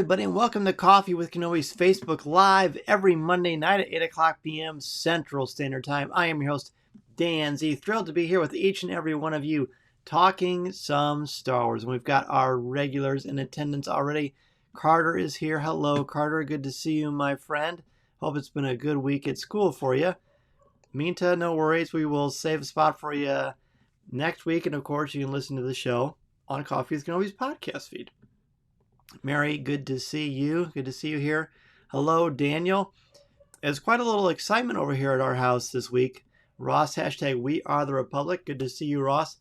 everybody, and welcome to Coffee with Kenobi's Facebook Live every Monday night at 8 o'clock p.m. Central Standard Time. I am your host, Dan Z. Thrilled to be here with each and every one of you talking some Star Wars. And we've got our regulars in attendance already. Carter is here. Hello, Carter. Good to see you, my friend. Hope it's been a good week at school for you. Minta, no worries. We will save a spot for you next week. And, of course, you can listen to the show on Coffee with Kenobi's podcast feed. Mary, good to see you. Good to see you here. Hello, Daniel. There's quite a little excitement over here at our house this week. Ross, hashtag We Are the Republic. Good to see you, Ross.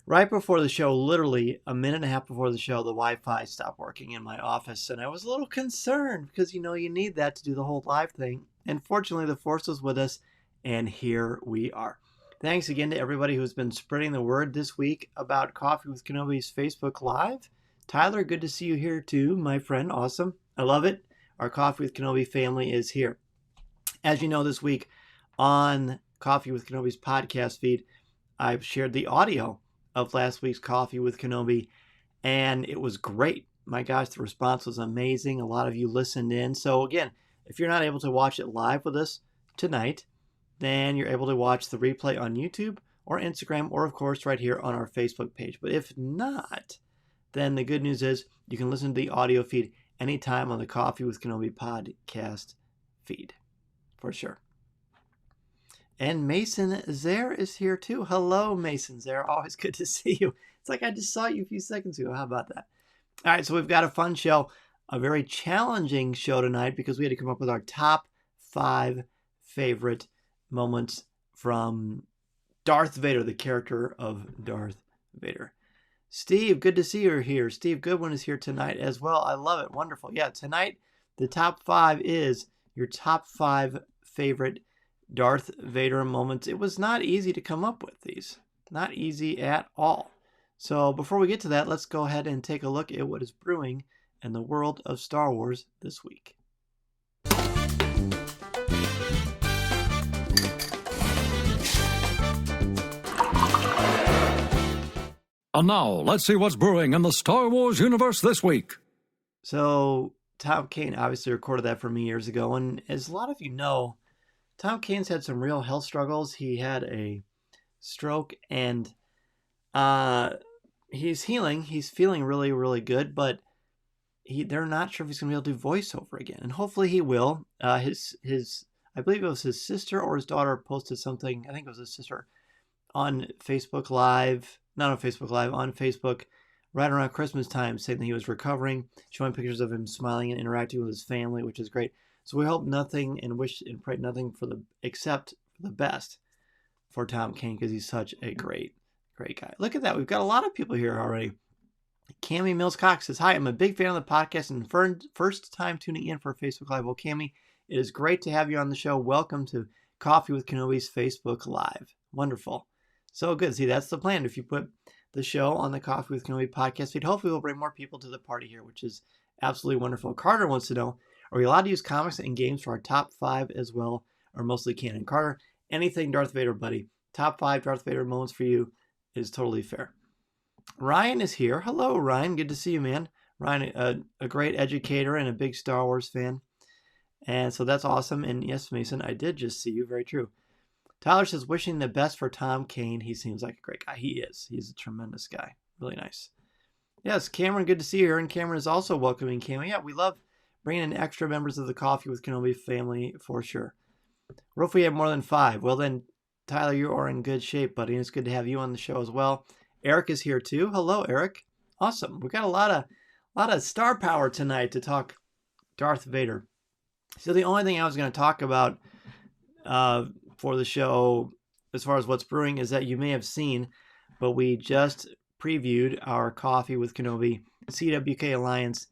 Right before the show, literally a minute and a half before the show, the Wi-Fi stopped working in my office, and I was a little concerned because, you need that to do the whole live thing. And fortunately, the Force was with us, and here we are. Thanks again to everybody who's been spreading the word this week about Coffee with Kenobi's Facebook Live. Tyler, good to see you here too, my friend. Awesome. I love it. Our Coffee with Kenobi family is here. As you know, this week on Coffee with Kenobi's podcast feed, I've shared the audio of last week's Coffee with Kenobi, and it was great. My gosh, the response was amazing. A lot of you listened in. So again, if you're not able to watch it live with us tonight, then you're able to watch the replay on YouTube or Instagram, or of course right here on our Facebook page. But if not, then the good news is you can listen to the audio feed anytime on the Coffee with Kenobi podcast feed, for sure. And Mason Zare is here too. Hello, Mason Zare. Always good to see you. It's like I just saw you a few seconds ago. How about that? All right, so we've got a fun show, a very challenging show tonight because we had to come up with our top 5 favorite moments from Darth Vader, the character of Darth Vader. Steve, good to see you here. Steve Goodwin is here tonight as well. I love it. Wonderful. Yeah, tonight the top 5 is your top 5 favorite Darth Vader moments. It was not easy to come up with these. Not easy at all. So before we get to that, let's go ahead and take a look at what is brewing in the world of Star Wars this week. And now, let's see what's brewing in the Star Wars universe this week. So, Tom Kane obviously recorded that for me years ago, and as a lot of you know, Tom Kane's had some real health struggles. He had a stroke, and he's healing. He's feeling really, really good, but they're not sure if he's going to be able to do voiceover again, and hopefully he will. I believe it was his sister or his daughter posted something, I think it was his sister, on Facebook Live, not on Facebook Live, on Facebook, right around Christmas time, saying that he was recovering, showing pictures of him smiling and interacting with his family, which is great. So we hope nothing and wish and pray nothing except for the best for Tom Kane, because he's such a great guy. Look at that. We've got a lot of people here already. Cami Mills Cox says, hi, I'm a big fan of the podcast and first time tuning in for Facebook Live. Well, Cami, it is great to have you on the show. Welcome to Coffee with Kenobi's Facebook Live. Wonderful. So good. See, that's the plan. If you put the show on the Coffee with Kenobi podcast feed, hopefully we'll bring more people to the party here, which is absolutely wonderful. Carter wants to know, are we allowed to use comics and games for our top 5 as well, or mostly canon? Carter, anything Darth Vader, buddy. Top 5 Darth Vader moments for you is totally fair. Ryan is here. Hello, Ryan. Good to see you, man. Ryan, a great educator and a big Star Wars fan. And so that's awesome. And yes, Mason, I did just see you. Very true. Tyler says, wishing the best for Tom Kane. He seems like a great guy. He is. He's a tremendous guy. Really nice. Yes, Cameron, good to see you here. And Cameron is also welcoming Cameron. Yeah, we love bringing in extra members of the Coffee with Kenobi family for sure. What if we have more than 5? Well, then, Tyler, you are in good shape, buddy. And it's good to have you on the show as well. Eric is here too. Hello, Eric. Awesome. We got a lot of star power tonight to talk Darth Vader. So the only thing I was going to talk about for the show, as far as what's brewing, is that you may have seen, but we just previewed our Coffee with Kenobi CWK Alliance.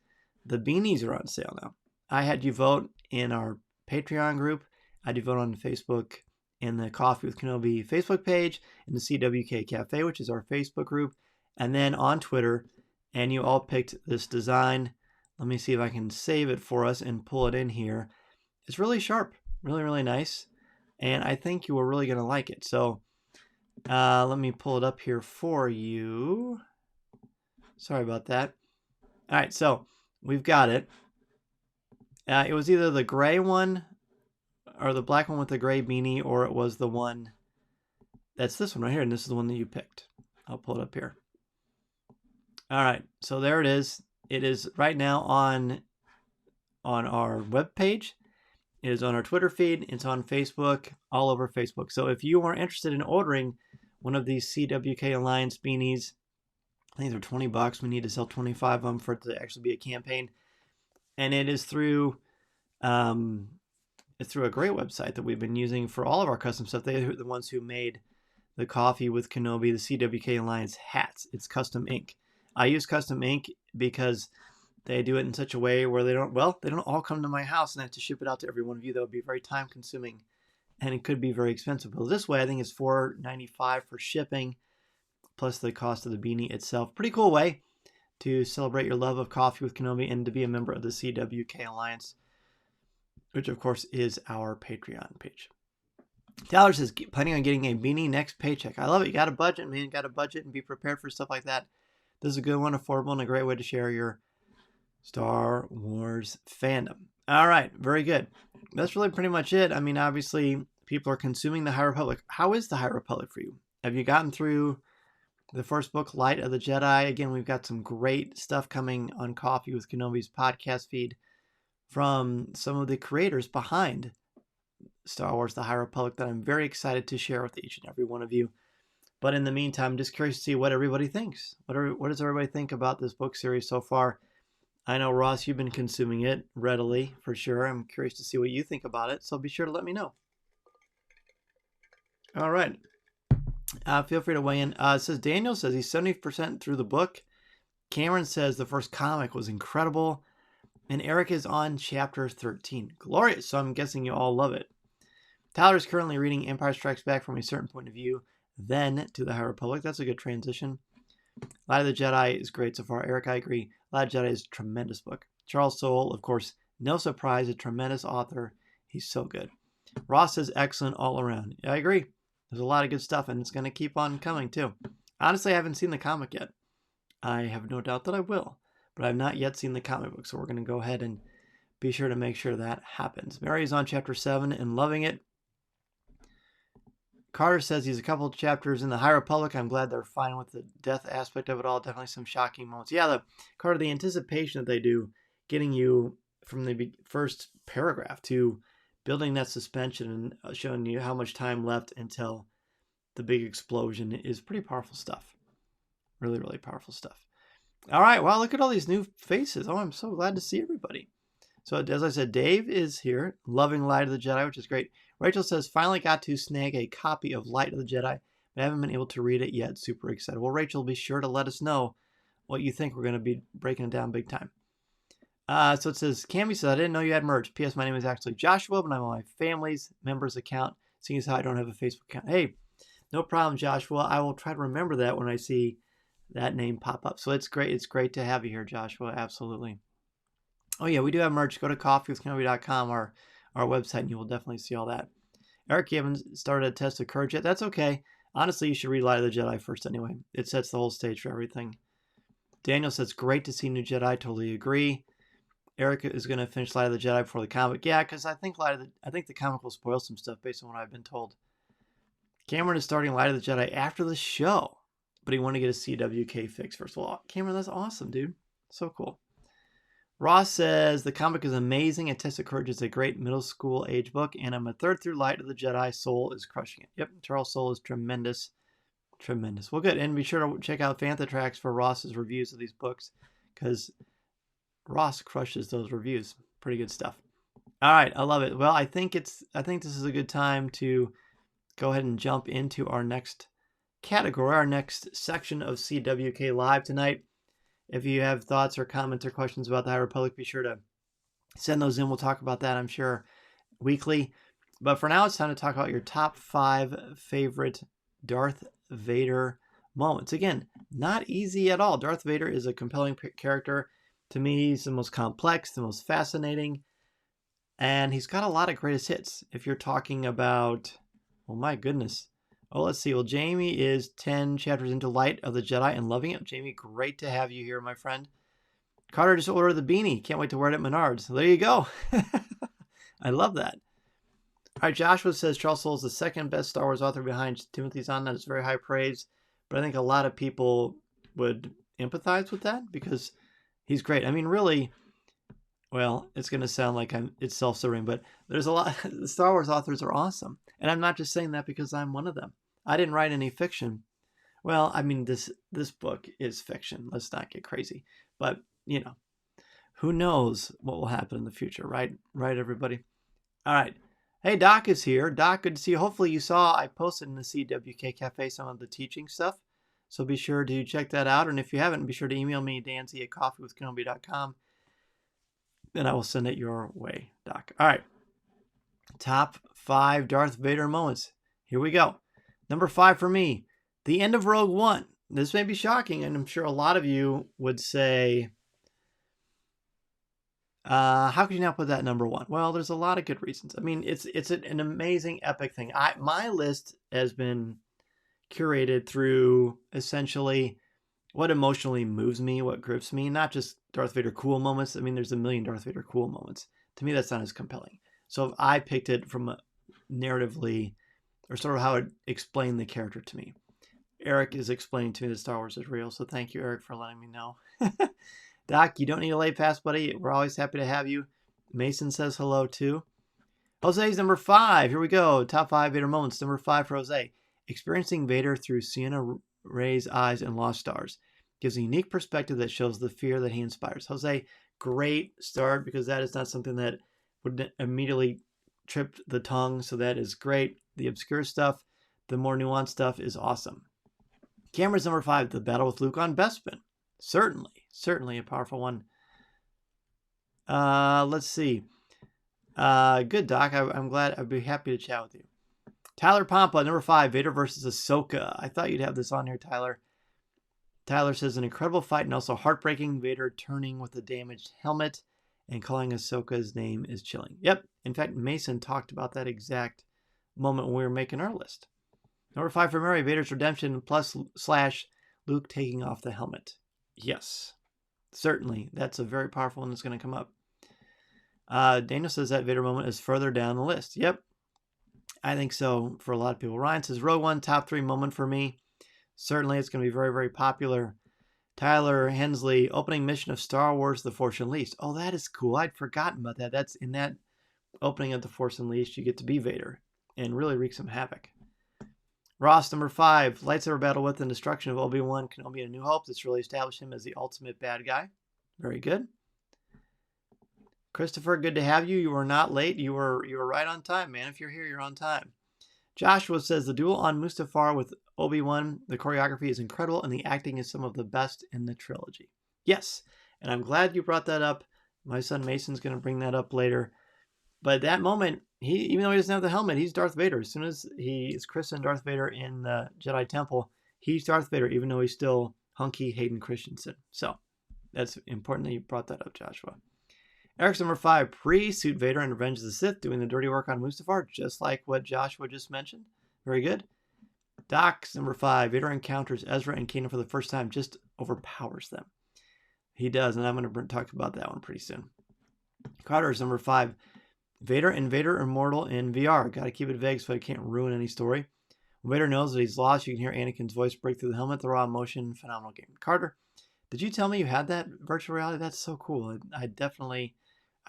The beanies are on sale now. I had you vote in our Patreon group. I had you vote on Facebook in the Coffee with Kenobi Facebook page, in the CWK Cafe, which is our Facebook group, and then on Twitter, and you all picked this design. Let me see if I can save it for us and pull it in here. It's really sharp, really, really nice. And I think you are really going to like it. So let me pull it up here for you. Sorry about that. All right, so we've got it. It was either the gray one or the black one with the gray beanie, or it was the one that's this one right here, and this is the one that you picked. I'll pull it up here. All right, so there it is. It is right now on our webpage. It is on our Twitter feed. It's on Facebook, all over Facebook. So if you are interested in ordering one of these CWK Alliance beanies, I think they're $20. We need to sell 25 of them for it to actually be a campaign. And it is through it's through a great website that we've been using for all of our custom stuff. They're the ones who made the Coffee with Kenobi, the CWK Alliance hats. It's Custom Ink. I use Custom Ink because they do it in such a way where they don't all come to my house and I have to ship it out to every one of you. That would be very time consuming and it could be very expensive. But this way, I think it's $4.95 for shipping plus the cost of the beanie itself. Pretty cool way to celebrate your love of Coffee with Kenobi and to be a member of the CWK Alliance, which of course is our Patreon page. Tyler says, planning on getting a beanie next paycheck. I love it. You got a budget, man. You got a budget and be prepared for stuff like that. This is a good one, affordable, and a great way to share your Star Wars fandom. All right, very good. That's really pretty much it. I mean, obviously, people are consuming the High Republic. How is the High Republic for you? Have you gotten through the first book, Light of the Jedi? Again, we've got some great stuff coming on Coffee with Kenobi's podcast feed from some of the creators behind Star Wars, the High Republic, that I'm very excited to share with each and every one of you. But in the meantime, I'm just curious to see what everybody thinks. What does everybody think about this book series so far? I know, Ross, you've been consuming it readily, for sure. I'm curious to see what you think about it, so be sure to let me know. All right. Feel free to weigh in. It says Daniel says he's 70% through the book. Cameron says the first comic was incredible. And Eric is on chapter 13. Glorious. So I'm guessing you all love it. Tyler is currently reading Empire Strikes Back from a certain point of view, then to the High Republic. That's a good transition. Light of the Jedi is great so far. Eric, I agree. Light of the Jedi is a tremendous book. Charles Soule, of course, no surprise, a tremendous author. He's so good. Ross says excellent all around. Yeah, I agree. There's a lot of good stuff, and it's going to keep on coming, too. Honestly, I haven't seen the comic yet. I have no doubt that I will, but I've not yet seen the comic book, so we're going to go ahead and be sure to make sure that happens. Mary's on chapter 7 and loving it. Carter says he's a couple of chapters in the High Republic. I'm glad they're fine with the death aspect of it all. Definitely some shocking moments. Yeah, Carter, the anticipation that they do, getting you from the first paragraph to building that suspension and showing you how much time left until the big explosion is pretty powerful stuff. Really, really powerful stuff. All right, wow, look at all these new faces. Oh, I'm so glad to see everybody. So as I said, Dave is here, loving Light of the Jedi, which is great. Rachel says, finally got to snag a copy of Light of the Jedi, but I haven't been able to read it yet. Super excited. Well, Rachel, be sure to let us know what you think. We're going to be breaking it down big time. So it says, Cammy says, I didn't know you had merch. P.S. My name is actually Joshua, but I'm on my family's members account, seeing as how I don't have a Facebook account. Hey, no problem, Joshua. I will try to remember that when I see that name pop up. So it's great. It's great to have you here, Joshua. Absolutely. Oh, yeah, we do have merch. Go to coffeewithkenobi.com, our website, and you will definitely see all that. Eric, you haven't started a test of courage yet. That's okay. Honestly, you should read Light of the Jedi first anyway. It sets the whole stage for everything. Daniel says, great to see new Jedi. Totally agree. Eric is going to finish Light of the Jedi before the comic. Yeah, because I think the comic will spoil some stuff based on what I've been told. Cameron is starting Light of the Jedi after the show, but he wanted to get a CWK fix first. Well, Cameron, that's awesome, dude. So cool. Ross says, the comic is amazing. And Test of Courage is a great middle school age book. And I'm a third through Light of the Jedi. Soul is crushing it. Yep, Charles Soule is tremendous. Tremendous. Well, good. And be sure to check out Fantha Tracks for Ross's reviews of these books, because Ross crushes those reviews. Pretty good stuff. All right, I love it. Well, I think this is a good time to go ahead and jump into our next category, our next section of CWK Live tonight. If you have thoughts or comments or questions about the High Republic, be sure to send those in. We'll talk about that, I'm sure, weekly. But for now, it's time to talk about your top 5 favorite Darth Vader moments. Again, not easy at all. Darth Vader is a compelling character. To me, he's the most complex, the most fascinating, and he's got a lot of greatest hits. If you're talking about, oh my goodness. Oh, let's see. Well, Jamie is 10 chapters into Light of the Jedi and loving it. Jamie, great to have you here, my friend. Carter just ordered the beanie. Can't wait to wear it at Menards. So there you go. I love that. All right, Joshua says Charles Soule is the second best Star Wars author behind Timothy Zahn. That is very high praise. But I think a lot of people would empathize with that because he's great. I mean, really, well, it's going to sound like it's self-serving, but there's a lot. The Star Wars authors are awesome. And I'm not just saying that because I'm one of them. I didn't write any fiction. Well, I mean, this book is fiction. Let's not get crazy. But, you know, who knows what will happen in the future, right? Right, everybody? All right. Hey, Doc is here. Doc, good to see you. Hopefully you saw I posted in the CWK Cafe some of the teaching stuff. So be sure to check that out. And if you haven't, be sure to email me, danz@coffeewithkenobi.com. And I will send it your way, Doc. All right. Top 5 Darth Vader moments. Here we go. Number 5 for me, the end of Rogue One. This may be shocking, and I'm sure a lot of you would say, how could you not put that number 1? Well, there's a lot of good reasons. I mean, it's an amazing, epic thing. My list has been curated through essentially what emotionally moves me, what grips me, not just Darth Vader cool moments. I mean, there's a million Darth Vader cool moments. To me, that's not as compelling. So if I picked it from narratively, or sort of how it explained the character to me. Eric is explaining to me that Star Wars is real, so thank you, Eric, for letting me know. Doc, you don't need a late pass, buddy. We're always happy to have you. Mason says hello, too. Jose's number 5. Here we go. Top 5 Vader moments. Number 5 for Jose. Experiencing Vader through Sienna Rey's eyes and Lost Stars gives a unique perspective that shows the fear that he inspires. Jose, great start, because that is not something that would immediately trip the tongue, so that is great. The obscure stuff, the more nuanced stuff is awesome. Cameron's number 5, the battle with Luke on Bespin. Certainly a powerful one. Let's see. Good, Doc. I'm glad. I'd be happy to chat with you. Tyler Pompa, number 5, Vader versus Ahsoka. I thought you'd have this on here, Tyler. Tyler says, an incredible fight and also heartbreaking. Vader turning with a damaged helmet and calling Ahsoka's name is chilling. Yep. In fact, Mason talked about that exact moment when we were making our list. Number 5 for Mary, Vader's redemption plus / Luke taking off the helmet. Yes, certainly. That's a very powerful one that's going to come up. Daniel says that Vader moment is further down the list. Yep, I think so for a lot of people. Ryan says Rogue One, top 3 moment for me. Certainly it's going to be very, very popular. Tyler Hensley, opening mission of Star Wars The Force Unleashed. Oh, that is cool. I'd forgotten about that. That's in that opening of The Force Unleashed, you get to be Vader and really wreak some havoc. Ross, number 5, lightsaber battle with and destruction of Obi-Wan Kenobi in A New Hope. This really established him as the ultimate bad guy. Very good. Christopher, good to have you. You were not late. You were right on time, man. If you're here, you're on time. Joshua says the duel on Mustafar with Obi-Wan, the choreography is incredible and the acting is some of the best in the trilogy. Yes, and I'm glad you brought that up. My son Mason's going to bring that up later. But that moment, even though he doesn't have the helmet, he's Darth Vader. As soon as he is christened Darth Vader in the Jedi Temple, he's Darth Vader, even though he's still hunky Hayden Christensen. So that's important that you brought that up, Joshua. Eric's number 5, pre-suit Vader and Revenge of the Sith, doing the dirty work on Mustafar, just like what Joshua just mentioned. Very good. Doc's number 5, Vader encounters Ezra and Kanan for the first time, just overpowers them. He does, and I'm going to talk about that one pretty soon. Carter's number 5, Vader and Vader Immortal in VR. Got to keep it vague so I can't ruin any story. When Vader knows that he's lost, you can hear Anakin's voice break through the helmet. The raw emotion, phenomenal game. Carter, did you tell me you had that virtual reality? That's so cool. I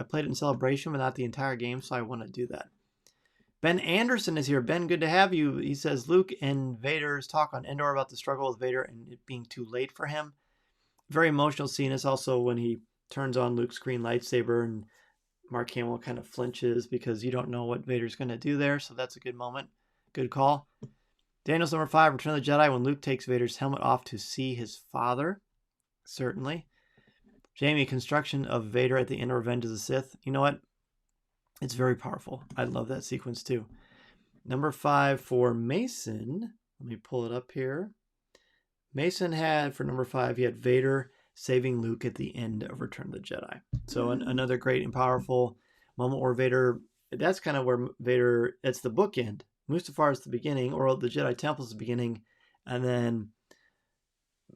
played it in Celebration, but not the entire game, so I want to do that. Ben Anderson is here. Ben, good to have you. He says, Luke and Vader's talk on Endor about the struggle with Vader and it being too late for him. Very emotional scene is also when he turns on Luke's green lightsaber and Mark Hamill kind of flinches because you don't know what Vader's going to do there, so that's a good moment. Good call. Daniel's number 5, Return of the Jedi, when Luke takes Vader's helmet off to see his father. Certainly. Jamie, construction of Vader at the end of Revenge of the Sith. You know what? It's very powerful. I love that sequence too. Number 5 for Mason. Let me pull it up here. Mason had, for number 5, he had Vader saving Luke at the end of Return of the Jedi. So another great and powerful moment where Vader, that's kind of where Vader, it's the bookend. Mustafar is the beginning, or the Jedi Temple is the beginning, and then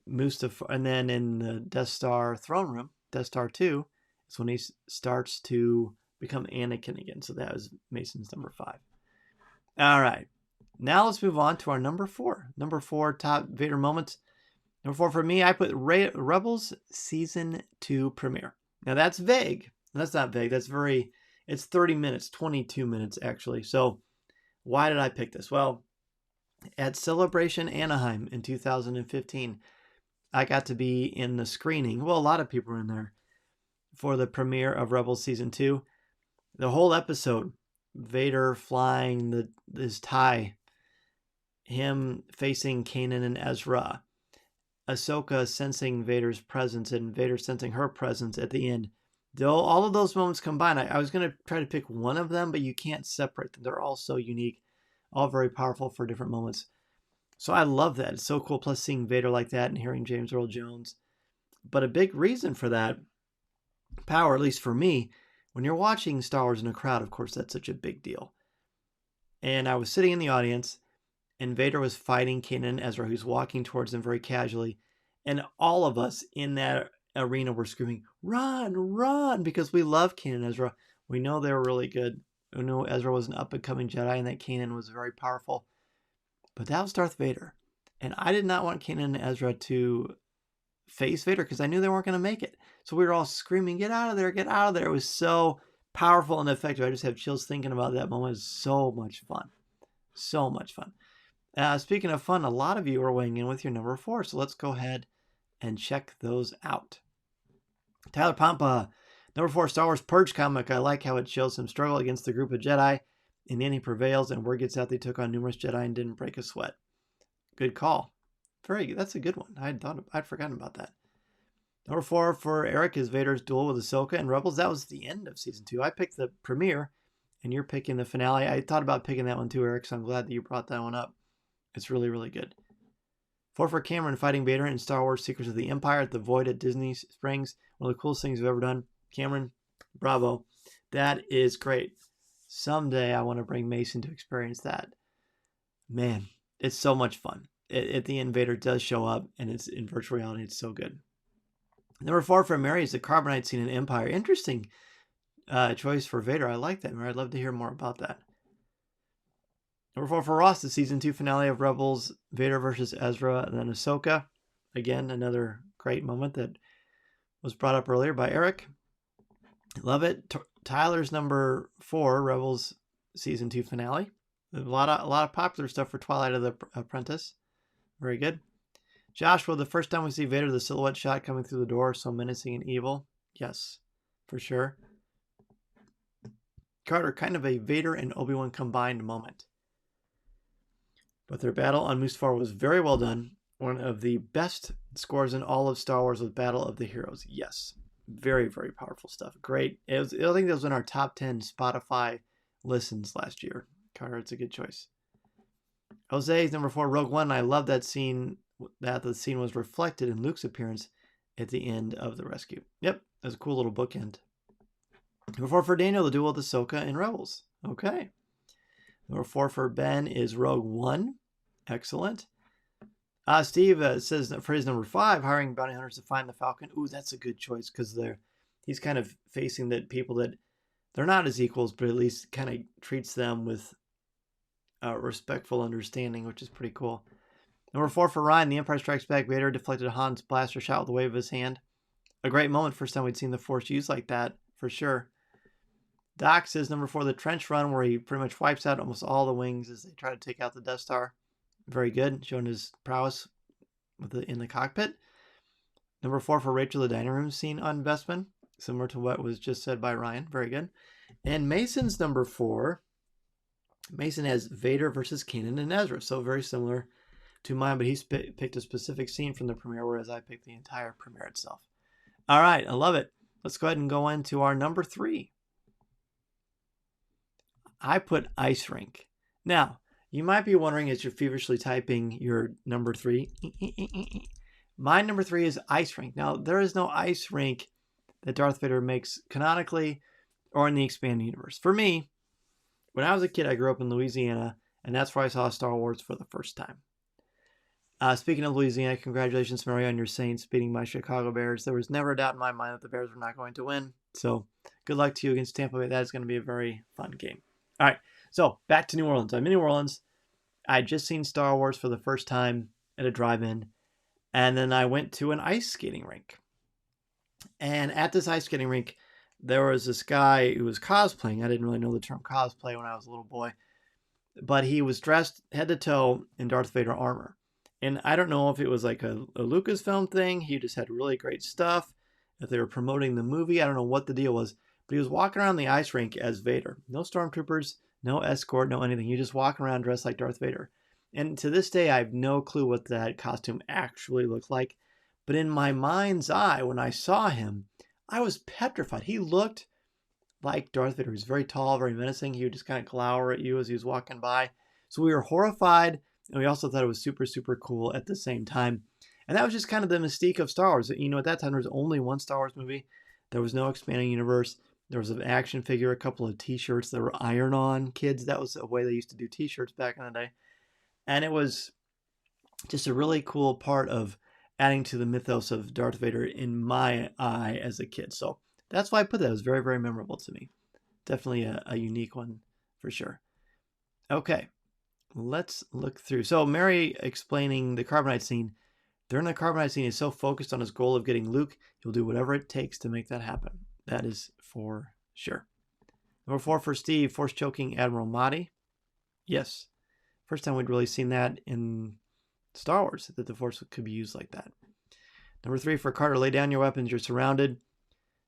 Mustafar, and then in the Death Star throne room, Death Star 2 is when he starts to become Anakin again. So that was Mason's number 5. All right. Now let's move on to our number 4. Number 4 top Vader moments. Number 4 for me, I put Rebels Season 2 premiere. Now that's vague. That's not vague. It's 30 minutes, 22 minutes actually. So why did I pick this? Well, at Celebration Anaheim in 2015, I got to be in the screening. Well, a lot of people were in there for the premiere of Rebels Season 2. The whole episode, Vader flying his TIE, him facing Kanan and Ezra, Ahsoka sensing Vader's presence and Vader sensing her presence at the end. Though all of those moments combined, I was going to try to pick one of them, but you can't separate them. They're all so unique, all very powerful for different moments. So I love that. It's so cool. Plus seeing Vader like that and hearing James Earl Jones. But a big reason for that power, at least for me, when you're watching Star Wars in a crowd, of course, that's such a big deal. And I was sitting in the audience, and Vader was fighting Kanan and Ezra, who's walking towards them very casually. And all of us in that arena were screaming, "Run, run!" because we love Kanan and Ezra. We know they were really good. We know Ezra was an up-and-coming Jedi and that Kanan was very powerful. But that was Darth Vader. And I did not want Kanan and Ezra to face Vader because I knew they weren't going to make it. So we were all screaming, "Get out of there, get out of there." It was so powerful and effective. I just have chills thinking about that moment. It was so much fun. So much fun. Speaking of fun, a lot of you are weighing in with your number 4. So let's go ahead and check those out. Tyler Pampa, number 4, Star Wars Purge comic. I like how it shows him struggle against the group of Jedi. In the end, he prevails, and word gets out they took on numerous Jedi and didn't break a sweat. Good call. Very good. That's a good one. I'd forgotten about that. Number 4 for Eric is Vader's duel with Ahsoka and Rebels. That was the end of Season 2. I picked the premiere, and you're picking the finale. I thought about picking that one too, Eric, so I'm glad that you brought that one up. It's really, really good. 4 for Cameron, fighting Vader in Star Wars Secrets of the Empire at the Void at Disney Springs. One of the coolest things I've ever done. Cameron, bravo. That is great. Someday I want to bring Mason to experience that. Man, it's so much fun. At the end, Vader does show up, and it's in virtual reality. It's so good. Number 4 for Mary is the Carbonite scene in Empire. Interesting choice for Vader. I like that, Mary. I'd love to hear more about that. Number 4 for Ross, the Season 2 finale of Rebels, Vader versus Ezra, and then Ahsoka. Again, another great moment that was brought up earlier by Eric. Love it. Tyler's number 4, Rebels Season 2 finale. A lot of popular stuff for Twilight of the Apprentice. Very good. Joshua, the first time we see Vader, the silhouette shot coming through the door, so menacing and evil. Yes, for sure. Carter, kind of a Vader and Obi-Wan combined moment. But their battle on Mustafar was very well done. One of the best scores in all of Star Wars was Battle of the Heroes. Yes. Very, very powerful stuff. Great. I think that was in our top 10 Spotify listens last year. Carter, it's a good choice. Jose's number 4, Rogue One. I love that scene, that the scene was reflected in Luke's appearance at the end of the rescue. Yep, that was a cool little bookend. Number 4 for Daniel, the duel with Ahsoka and Rebels. Okay. Number 4 for Ben is Rogue One. Excellent. Steve says that for his number 5, hiring bounty hunters to find the Falcon. Ooh, that's a good choice because he's kind of facing that people that they're not his equals, but at least kind of treats them with respectful understanding, which is pretty cool. Number 4 for Ryan, The Empire Strikes Back. Vader deflected Han's blaster shot with a wave of his hand. A great moment. First time we'd seen the Force used like that, for sure. Doc says number 4, the trench run, where he pretty much wipes out almost all the wings as they try to take out the Death Star. Very good, showing his prowess in the cockpit. Number 4 for Rachel, the dining room scene on Bespin, similar to what was just said by Ryan. Very good. And Mason's number 4, Mason has Vader versus Kanan and Ezra, so very similar to mine, but he's picked a specific scene from the premiere, whereas I picked the entire premiere itself. All right, I love it. Let's go ahead and go into our number 3. I put ice rink. Now, you might be wondering as you're feverishly typing your number 3. My number 3 is ice rink. Now, there is no ice rink that Darth Vader makes canonically or in the expanded universe. For me, when I was a kid, I grew up in Louisiana, and that's where I saw Star Wars for the first time. Speaking of Louisiana, congratulations, Mary, on your Saints beating my Chicago Bears. There was never a doubt in my mind that the Bears were not going to win. So good luck to you against Tampa Bay. That is going to be a very fun game. All right, so back to New Orleans. I'm in New Orleans. I had just seen Star Wars for the first time at a drive-in, and then I went to an ice skating rink. And at this ice skating rink, there was this guy who was cosplaying. I didn't really know the term cosplay when I was a little boy, but he was dressed head to toe in Darth Vader armor. And I don't know if it was like a Lucasfilm thing. He just had really great stuff. If they were promoting the movie, I don't know what the deal was. But he was walking around the ice rink as Vader. No stormtroopers, no escort, no anything. You just walk around dressed like Darth Vader. And to this day, I have no clue what that costume actually looked like. But in my mind's eye, when I saw him, I was petrified. He looked like Darth Vader. He was very tall, very menacing. He would just kind of glower at you as he was walking by. So we were horrified. And we also thought it was super, super cool at the same time. And that was just kind of the mystique of Star Wars. You know, at that time, there was only one Star Wars movie. There was no expanding universe. There was an action figure, a couple of T-shirts that were iron-on kids. That was a way they used to do T-shirts back in the day. And it was just a really cool part of adding to the mythos of Darth Vader in my eye as a kid. So that's why I put that. It was very, very memorable to me. Definitely a unique one for sure. Okay. Let's look through. So Mary explaining the carbonite scene. During the carbonite scene, he's so focused on his goal of getting Luke, he'll do whatever it takes to make that happen. That is for sure. Number 4 for Steve, force choking Admiral Mahdi. Yes. First time we'd really seen that in Star Wars, that the force could be used like that. Number 3 for Carter, lay down your weapons, you're surrounded.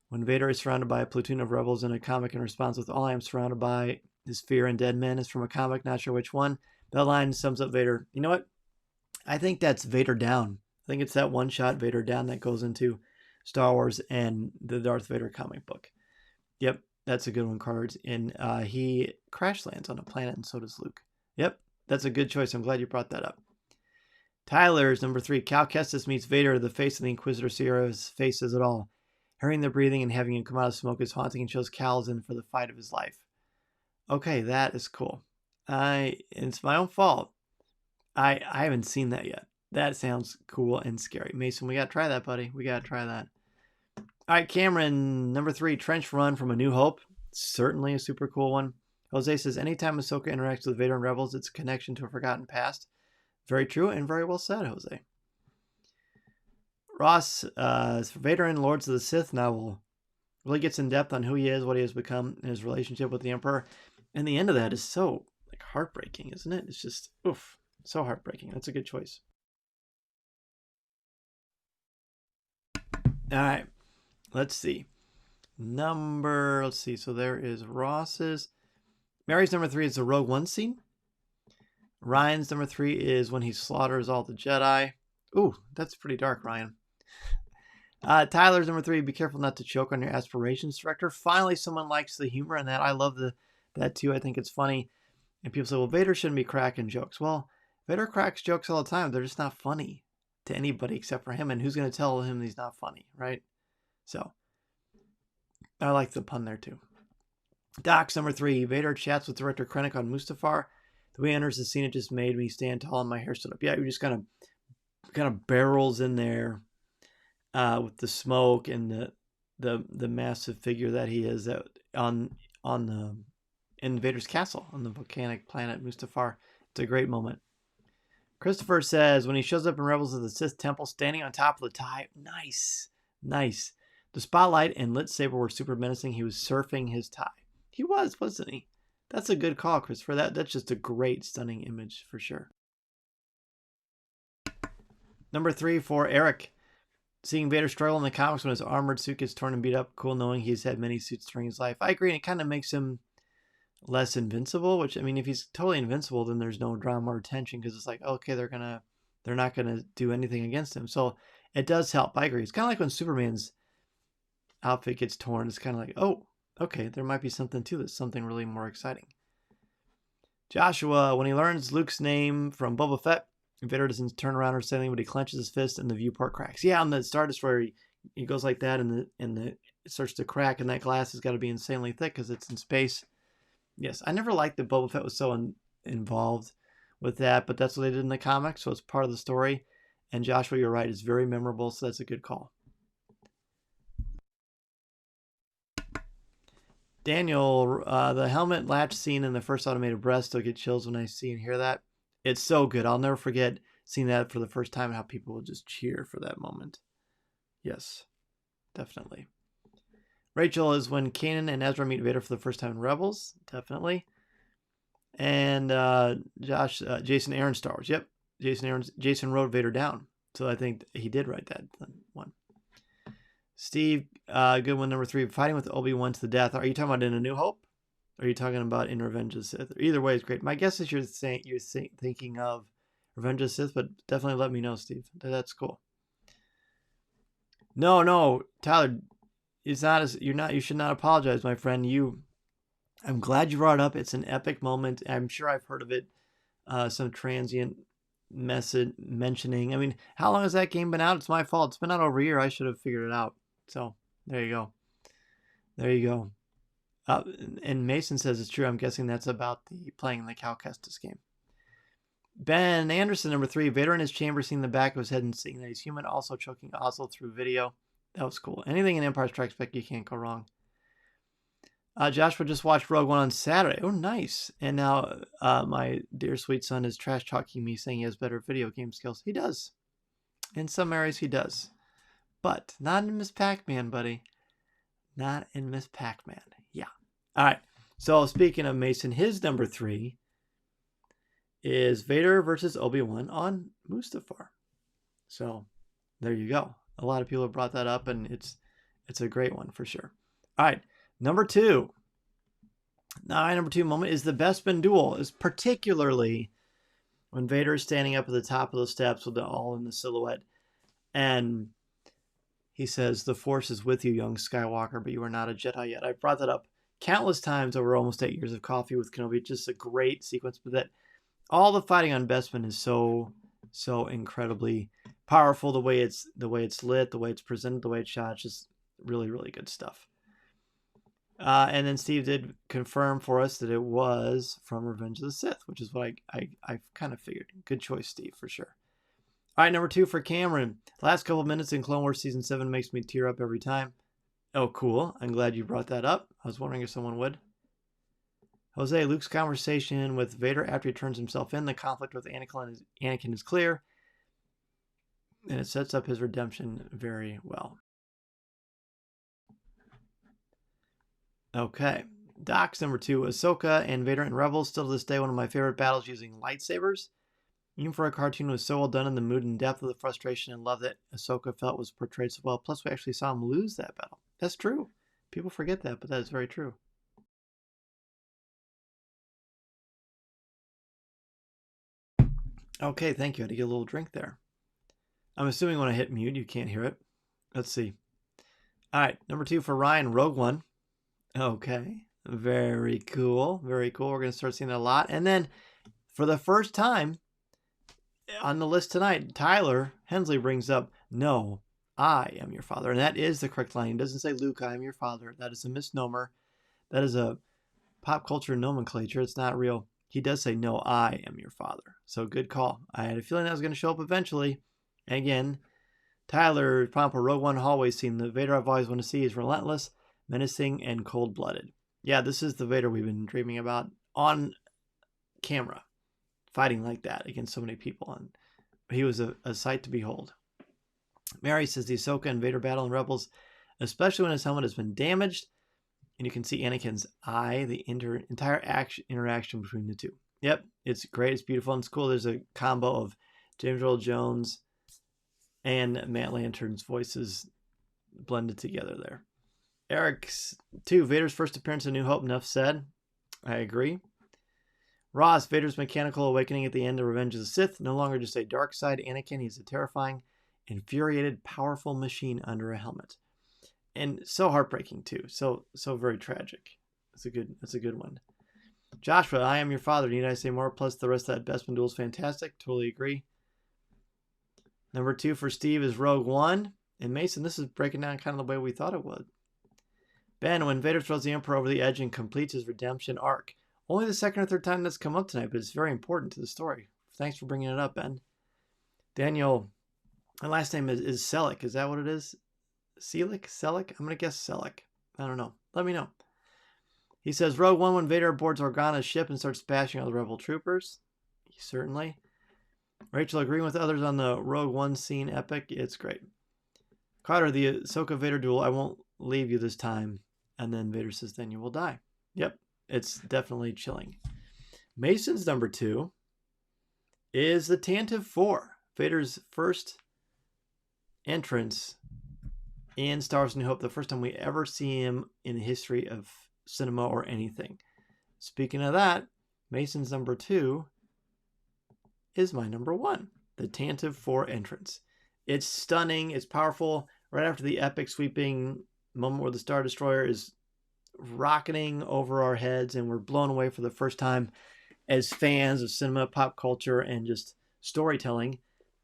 When Vader is surrounded by a platoon of rebels in a comic in response with all I am surrounded by is fear and dead men is from a comic, not sure which one. That line sums up Vader. You know what? I think that's Vader Down. I think it's that one-shot Vader Down that goes into Star Wars and the Darth Vader comic book. Yep, that's a good one, Cards. And he crash lands on a planet, and so does Luke. Yep, that's a good choice. I'm glad you brought that up. Tyler's number 3. Cal Kestis meets Vader. The face of the Inquisitor Sierra's face says it all. Hearing the breathing and having him come out of smoke is haunting and shows Cal's in for the fight of his life. Okay, that is cool. It's my own fault. I haven't seen that yet. That sounds cool and scary. Mason, we gotta try that, buddy. We gotta try that. All right, Cameron, number 3, Trench Run from A New Hope. Certainly a super cool one. Jose says, anytime Ahsoka interacts with Vader and Rebels, it's a connection to a forgotten past. Very true and very well said, Jose. Ross, Vader in Lords of the Sith novel really gets in depth on who he is, what he has become, and his relationship with the Emperor. And the end of that is so heartbreaking, isn't it? It's just, oof, so heartbreaking. That's a good choice. All right, let's see. So there is Ross's. Mary's number 3 is the Rogue One scene. Ryan's number 3 is when he slaughters all the Jedi. Ooh, that's pretty dark, Ryan. Tyler's number 3, be careful not to choke on your aspirations, director. Finally, someone likes the humor in that. I love that too. I think it's funny. And people say, well, Vader shouldn't be cracking jokes. Well, Vader cracks jokes all the time. They're just not funny to anybody except for him. And who's going to tell him he's not funny, right? So, I like the pun there too. Doc's number 3, Vader chats with Director Krennic on Mustafar. The way he enters the scene, it just made me stand tall and my hair stood up. Yeah, he just kind of barrels in there with the smoke and the massive figure that he is in Vader's castle on the volcanic planet Mustafar. It's a great moment. Christopher says, when he shows up in Rebels of the Sith Temple, standing on top of the tie. Nice. The spotlight and lit saber were super menacing. He was surfing his tie. He was, wasn't he? That's a good call, Christopher. That's just a great, stunning image for sure. Number 3 for Eric. Seeing Vader struggle in the comics when his armored suit gets torn and beat up. Cool knowing he's had many suits during his life. I agree, and it kind of makes him less invincible, which, I mean, if he's totally invincible, then there's no drama or tension because it's like, okay, they're not gonna do anything against him. So it does help. I agree. It's kind of like when Superman's outfit gets torn. It's kind of like, oh, okay, there might be something to this, something really more exciting. Joshua, when he learns Luke's name from Boba Fett, Vader doesn't turn around or say anything, but he clenches his fist and the viewport cracks. Yeah, on the Star Destroyer, he goes like that, and it starts to crack, and that glass has got to be insanely thick because it's in space. Yes, I never liked that Boba Fett was so involved with that, but that's what they did in the comics, so it's part of the story. And Joshua, you're right, it's very memorable, so that's a good call. Daniel, the helmet latch scene in the first Automated Breath still get chills when I see and hear that. It's so good. I'll never forget seeing that for the first time and how people will just cheer for that moment. Yes, definitely. Rachel is when Kanan and Ezra meet Vader for the first time in Rebels. Definitely. And Josh, Jason Aaron Star Wars. Yep. Jason wrote Vader down. So I think he did write that one. Steve, good one, number 3. Fighting with Obi-Wan to the death. Are you talking about in A New Hope? Or are you talking about in Revenge of the Sith? Either way is great. My guess is you're thinking of Revenge of the Sith, but definitely let me know, Steve. That's cool. No, Tyler, it's not. You should not apologize, my friend. I'm glad you brought it up. It's an epic moment. I'm sure I've heard of it. Some transient message mentioning. I mean, how long has that game been out? It's my fault. It's been out over a year. I should have figured it out. So there you go. And Mason says it's true. I'm guessing that's about the playing the Cal Kestis game. Ben Anderson, number 3. Vader in his chamber, seeing the back of his head and seeing that he's human, also choking Oslo through video. That was cool. Anything in Empire Strikes Back, you can't go wrong. Joshua just watched Rogue One on Saturday. Oh, nice. And now my dear sweet son is trash talking me, saying he has better video game skills. He does. In some areas, he does. But not in Miss Pac-Man, buddy. Not in Miss Pac-Man. Yeah. All right. So speaking of Mason, his number 3 is Vader versus Obi-Wan on Mustafar. So there you go. A lot of people have brought that up, and it's a great one for sure. All right. Number 2. My number 2 moment is the Bespin duel, is particularly when Vader is standing up at the top of the steps with all in the silhouette. And he says, "The Force is with you, young Skywalker, but you are not a Jedi yet." I've brought that up countless times over almost 8 years of coffee with Kenobi. Just a great sequence, but that all the fighting on Bespin is so incredibly powerful. The way it's lit, the way it's presented, the way it's shot, it's just really, really good stuff. And then Steve did confirm for us that it was from Revenge of the Sith, which is what I kind of figured. Good choice, Steve, for sure. All right, number 2 for Cameron. Last couple of minutes in Clone Wars Season 7 makes me tear up every time. Oh, cool. I'm glad you brought that up. I was wondering if someone would. Jose, Luke's conversation with Vader after he turns himself in. The conflict with Anakin is clear. And it sets up his redemption very well. Okay. Doc's number 2. Ahsoka and Vader in Rebels. Still to this day, one of my favorite battles using lightsabers. Even for a cartoon, was so well done in the mood and depth of the frustration and love that Ahsoka felt was portrayed so well. Plus, we actually saw him lose that battle. That's true. People forget that, but that is very true. Okay, thank you. I had to get a little drink there. I'm assuming when I hit mute, you can't hear it. Let's see. All right, number 2 for Ryan, Rogue One. Okay, very cool. Very cool. We're going to start seeing that a lot. And then, for the first time on the list tonight, Tyler Hensley brings up, "No, I am your father." And that is the correct line. He doesn't say, "Luke, I am your father." That is a misnomer. That is a pop culture nomenclature. It's not real. He does say, "No, I am your father." So good call. I had a feeling that was going to show up eventually. And again, Tyler Pompa, Rogue One hallway scene. The Vader I've always wanted to see is relentless, menacing, and cold-blooded. Yeah, this is the Vader we've been dreaming about on camera, fighting like that against so many people. And he was a sight to behold. Mary says the Ahsoka and Vader battle in Rebels, especially when his helmet has been damaged, and you can see Anakin's eye, the entire interaction between the two. Yep, it's great, it's beautiful, and it's cool. There's a combo of James Earl Jones and Matt Lantern's voices blended together there. Eric's 2, Vader's first appearance in New Hope, enough said. I agree. Ross, Vader's mechanical awakening at the end of Revenge of the Sith, no longer just a dark side Anakin, he's a terrifying, infuriated, powerful machine under a helmet. And so heartbreaking too. So very tragic. That's a good one. Joshua, I am your father. Need I say more? Plus the rest of that Bespin duel is fantastic. Totally agree. Number 2 for Steve is Rogue One. And Mason, this is breaking down kind of the way we thought it would. Ben, when Vader throws the Emperor over the edge and completes his redemption arc, Only the second or third time that's come up tonight, but it's very important to the story. Thanks for bringing it up, Ben. Daniel, my last name is Selleck. Is that what it is? Selleck? I'm going to guess Selleck. I don't know. Let me know. He says, Rogue One, when Vader boards Organa's ship and starts bashing all the rebel troopers. Certainly. Rachel, agreeing with others on the Rogue One scene epic. It's great. Carter, the Ahsoka Vader duel. I won't leave you this time. And then Vader says, then you will die. Yep. It's definitely chilling. Mason's number 2 is the Tantive 4. Vader's first entrance in Star Wars New Hope. The first time we ever see him in the history of cinema or anything. Speaking of that, Mason's number 2 is my number 1. The Tantive 4 entrance. It's stunning. It's powerful. Right after the epic sweeping moment where the Star Destroyer is rocketing over our heads and we're blown away for the first time as fans of cinema, pop culture, and just storytelling.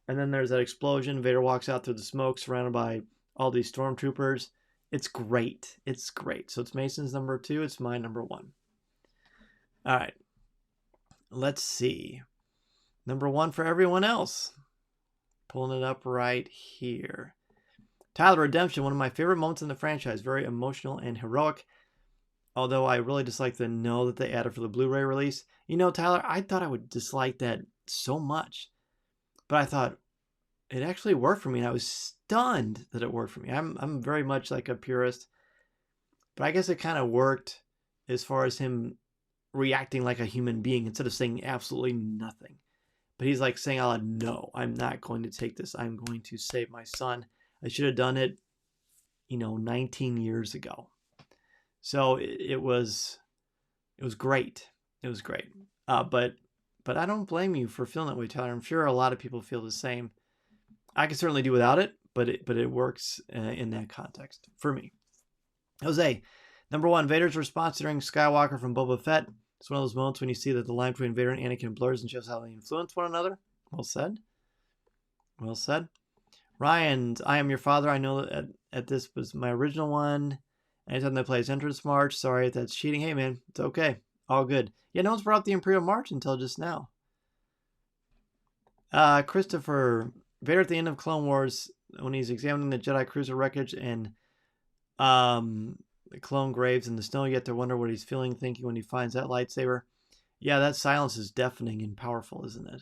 And then there's that explosion. Vader walks out through the smoke surrounded by all these stormtroopers. It's great. It's great. So it's Mason's number 2. It's my number 1. All right. Let's see. Number 1 for everyone else. Pulling it up right here. Tyler, Redemption, one of my favorite moments in the franchise. Very emotional and heroic. Although I really dislike the no that they added for the Blu-ray release. You know, Tyler, I thought I would dislike that so much. But I thought it actually worked for me. And I was stunned that it worked for me. I'm very much like a purist. But I guess it kind of worked as far as him reacting like a human being instead of saying absolutely nothing. But he's like saying, no, I'm not going to take this. I'm going to save my son. I should have done it, 19 years ago. So it was great. It was great. But I don't blame you for feeling that way, Tyler. I'm sure a lot of people feel the same. I can certainly do without it, but it works in that context for me. Jose, number 1, Vader's response during Skywalker from Boba Fett. It's one of those moments when you see that the line between Vader and Anakin blurs and shows how they influence one another. Well said. Well said. Ryan, I Am Your Father. I know that at this was my original one. Anytime they play his entrance march. Sorry if that's cheating. Hey, man, it's okay. All good. Yeah, no one's brought up the Imperial March until just now. Christopher, Vader at the end of Clone Wars, when he's examining the Jedi cruiser wreckage and the clone graves in the snow, you have to wonder what he's feeling, thinking when he finds that lightsaber. Yeah, that silence is deafening and powerful, isn't it?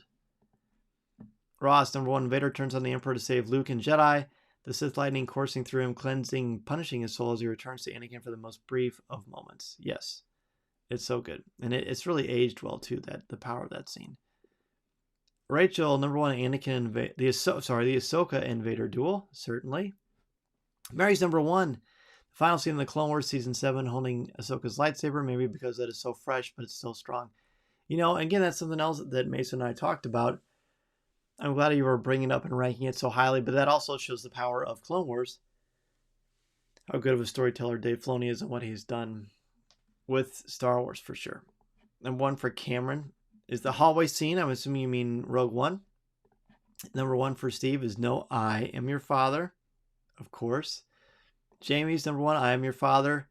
Ross, number 1, Vader turns on the Emperor to save Luke and Jedi. The Sith lightning coursing through him, cleansing, punishing his soul as he returns to Anakin for the most brief of moments. Yes, it's so good. And it's really aged well, too, the power of that scene. Rachel, number 1, Anakin and the Ahsoka and Vader duel, certainly. Mary's number 1, the final scene in the Clone Wars Season 7, holding Ahsoka's lightsaber, maybe because that is so fresh, but it's still strong. Again, that's something else that Mason and I talked about. I'm glad you were bringing it up and ranking it so highly, but that also shows the power of Clone Wars. How good of a storyteller Dave Filoni is and what he's done with Star Wars, for sure. Number 1 for Cameron is the hallway scene. I'm assuming you mean Rogue One. Number 1 for Steve is No, I Am Your Father, of course. Jamie's number 1, I Am Your Father.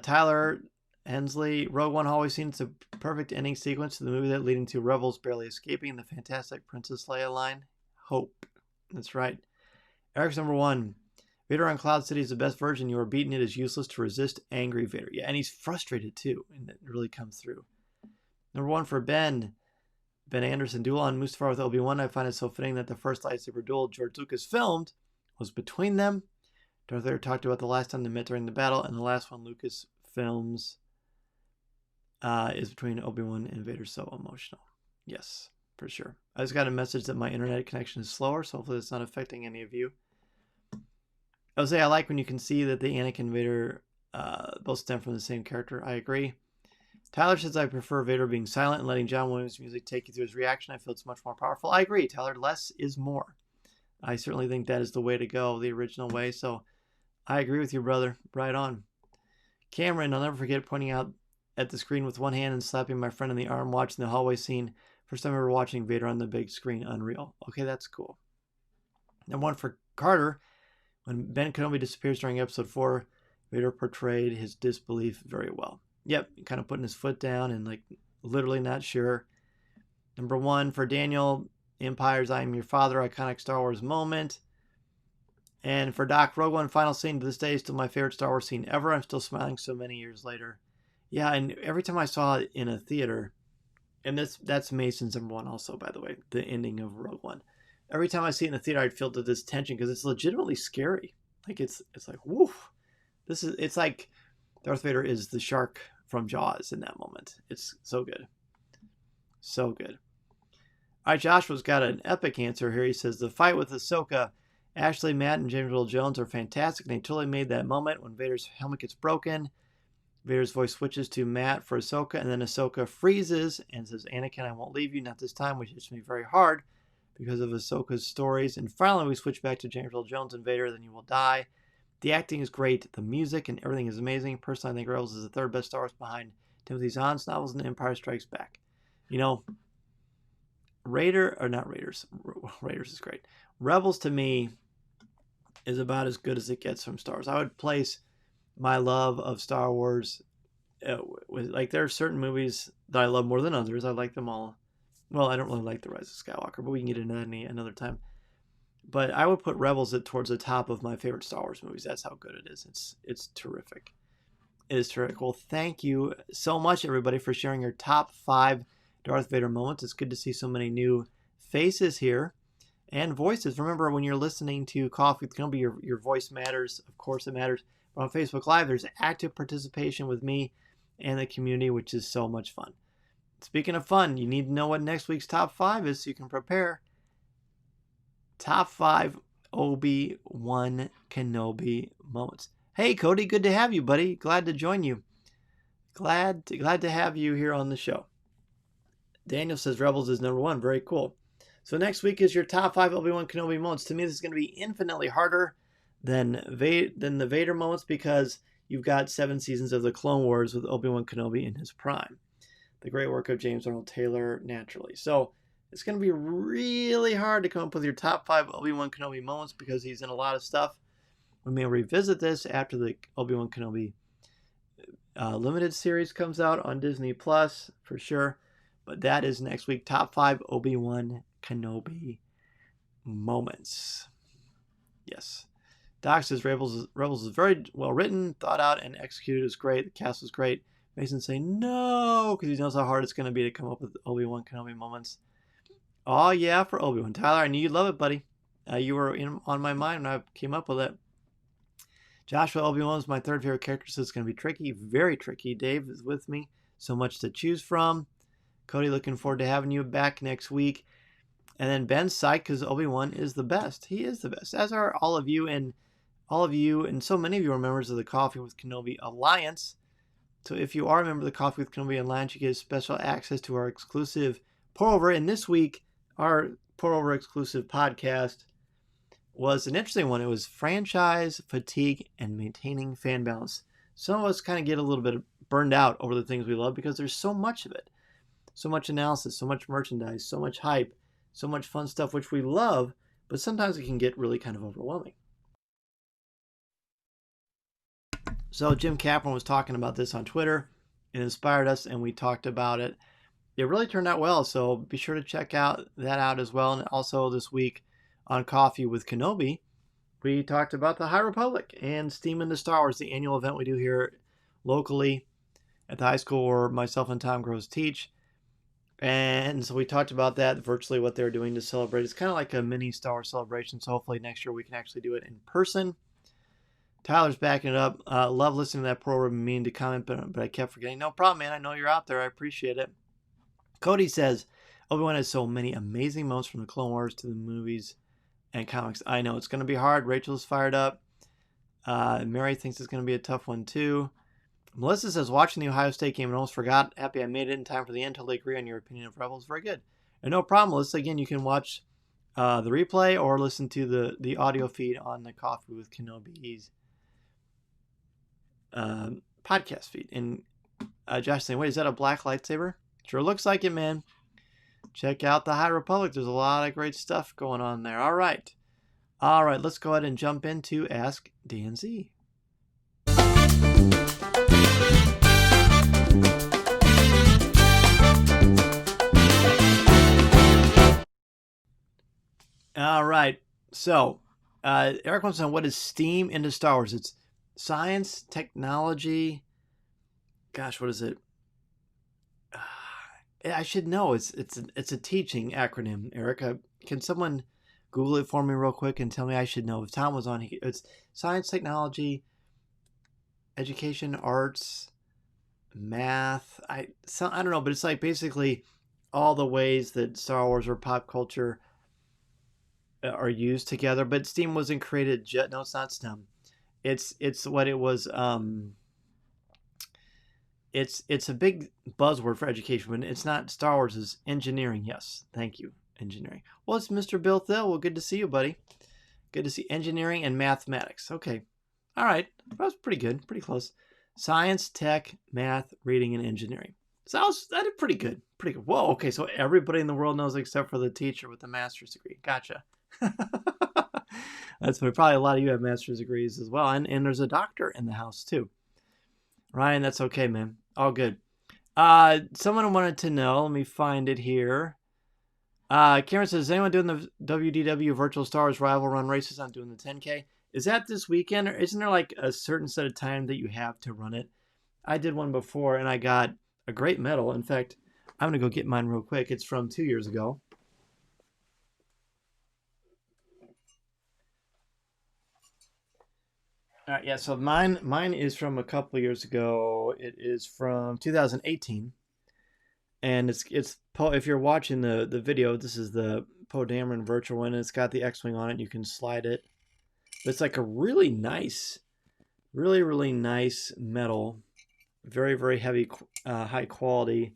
Tyler Hensley, Rogue One hallway scene. It's a perfect ending sequence to the movie that leading to Rebels barely escaping the fantastic Princess Leia line. Hope. That's right. Eric's number 1. Vader on Cloud City is the best version. You are beaten. It is useless to resist angry Vader. Yeah, and he's frustrated too, and it really comes through. Number 1 for Ben Anderson, duel on Mustafar with Obi-Wan. I find it so fitting that the first lightsaber duel George Lucas filmed was between them. Darth Vader talked about the last time they met during the battle, and the last one Lucas films is between Obi-Wan and Vader. So emotional. Yes, for sure. I just got a message that my internet connection is slower, so hopefully it's not affecting any of you. I would say I like when you can see that the Anakin and Vader both stem from the same character. I agree. Tyler says I prefer Vader being silent and letting John Williams' music take you through his reaction. I feel it's much more powerful. I agree, Tyler. Less is more. I certainly think that is the way to go, the original way. So I agree with you, brother. Right on. Cameron, I'll never forget pointing out at the screen with one hand and slapping my friend in the arm watching the hallway scene. First time ever watching Vader on the big screen. Unreal. Okay, that's cool. Number 1 for Carter. When Ben Kenobi disappears during episode 4, Vader portrayed his disbelief very well. Yep, kind of putting his foot down and like literally not sure. Number 1 for Daniel, Empire's I Am Your Father, iconic Star Wars moment. And for Doc, Rogue One final scene to this day is still my favorite Star Wars scene ever. I'm still smiling so many years later. Yeah, and every time I saw it in a theater, and that's Mason's number 1 also, by the way, the ending of Rogue One. Every time I see it in the theater, I'd feel this tension because it's legitimately scary. Like it's like, woof. It's like Darth Vader is the shark from Jaws in that moment. It's so good. So good. All right, Joshua's got an epic answer here. He says, the fight with Ahsoka, Ashley, Matt, and James Earl Jones are fantastic. And they totally made that moment when Vader's helmet gets broken. Vader's voice switches to Matt for Ahsoka, and then Ahsoka freezes and says, Anakin, I won't leave you, not this time, which hits me very hard because of Ahsoka's stories. And finally, we switch back to James Earl Jones and Vader, then you will die. The acting is great. The music and everything is amazing. Personally, I think Rebels is the 3rd best Star Wars behind Timothy Zahn's novels and Empire Strikes Back. You know, Raiders is great. Rebels, to me, is about as good as it gets from Star Wars. I would place my love of Star Wars with, like, there are certain movies that I love more than others. I like them all. Well, I don't really like The Rise of Skywalker, but we can get into that another time. But I would put Rebels towards the top of my favorite Star Wars movies. That's how good it is. It's terrific. It is terrific. Well, thank you so much, everybody, for sharing your top 5 Darth Vader moments. It's good to see so many new faces here and voices. Remember, when you're listening to Coffee with Kenobi, your voice matters. Of course, it matters. But on Facebook Live, there's active participation with me and the community, which is so much fun. Speaking of fun, you need to know what next week's top 5 is so you can prepare. Top 5 Obi-Wan Kenobi moments. Hey, Cody, good to have you, buddy. Glad to join you. Glad to have you here on the show. Daniel says Rebels is number 1. Very cool. So next week is your top 5 Obi-Wan Kenobi moments. To me, this is going to be infinitely harder than the Vader moments because you've got 7 seasons of the Clone Wars with Obi-Wan Kenobi in his prime. The great work of James Arnold Taylor, naturally. So it's going to be really hard to come up with your top 5 Obi-Wan Kenobi moments because he's in a lot of stuff. We may revisit this after the Obi-Wan Kenobi limited series comes out on Disney Plus for sure. But that is next week. Top 5 Obi-Wan Kenobi moments. Yes. Doc says Rebels is very well written, thought out, and executed. Is great. The cast was great. Mason saying no because he knows how hard it's going to be to come up with Obi-Wan Kenobi moments. Oh yeah, for Obi-Wan. Tyler, I knew you'd love it, buddy. You were on my mind when I came up with it. Joshua, Obi-Wan is my 3rd favorite character, so it's going to be tricky. Very tricky. Dave is with me. So much to choose from. Cody, looking forward to having you back next week. And then Ben's psyched because Obi-Wan is the best. He is the best, as are all of you, and so many of you are members of the Coffee with Kenobi Alliance. So if you are a member of the Coffee with Kenobi Alliance, you get special access to our exclusive pour-over. And this week, our pour-over exclusive podcast was an interesting one. It was franchise fatigue and maintaining fan balance. Some of us kind of get a little bit burned out over the things we love because there's so much of it. So much analysis, so much merchandise, so much hype, so much fun stuff, which we love, but sometimes it can get really kind of overwhelming. So Jim Kaplan was talking about this on Twitter. It inspired us, and we talked about it. It really turned out well, so be sure to check that out as well. And also this week on Coffee with Kenobi, we talked about the High Republic and Steam into Star Wars, the annual event we do here locally at the high school where myself and Tom Gross teach. And so we talked about that, virtually what they're doing to celebrate. It's kind of like a mini Star Wars celebration, so hopefully next year we can actually do it in person. Tyler's backing it up. Love listening to that program, meaning to comment, but I kept forgetting. No problem, man. I know you're out there. I appreciate it. Cody says, Obi-Wan has so many amazing moments from the Clone Wars to the movies and comics. I know it's going to be hard. Rachel's fired up. Mary thinks it's going to be a tough one, too. Melissa says, watching the Ohio State game and almost forgot. Happy I made it in time for the end. Totally agree on your opinion of Rebels. Very good. And no problem, Melissa. Again, you can watch the replay or listen to the audio feed on the Coffee with Kenobi's podcast feed. And Josh saying, wait, is that a black lightsaber? Sure looks like it, man. Check out the High Republic. There's a lot of great stuff going on there. All right, let's go ahead and jump into Ask Dan Z. right. So, Eric wants to know, what is STEAM into Star Wars? It's science, technology. Gosh, what is it? I should know. It's a teaching acronym, Eric. Can someone Google it for me real quick and tell me? I should know. If Tom was on, it's science, technology, education, arts, math. I don't know, but it's like basically all the ways that Star Wars or pop culture are used together. But STEAM wasn't created. No, it's not STEM. It's what it was. It's a big buzzword for education, but it's not. Star Wars is engineering. Yes, thank you, engineering. Well, it's Mr. Bill Thill. Well, good to see you, buddy. Good to see engineering and mathematics. Okay, all right, that was pretty good, pretty close. Science, tech, math, reading, and engineering. So that did pretty good, pretty good. Whoa, okay, so everybody in the world knows except for the teacher with the master's degree. Gotcha. That's what probably a lot of you have master's degrees as well, and there's a doctor in the house too. Ryan, that's okay, man. All good. Someone wanted to know. Let me find it here. Cameron says, is anyone doing the WDW Virtual Star Wars Rival Run races? I'm doing the 10K. Is that this weekend, or isn't there like a certain set of time that you have to run it? I did one before, and I got a great medal. In fact, I'm going to go get mine real quick. It's from 2 years ago. All right, yeah, so mine is from a couple years ago. It is from 2018. And it's if you're watching the video, this is the Poe Dameron virtual one, and it's got the X-Wing on it, and you can slide it. But it's like a really nice, really nice metal. Very, very heavy, high quality.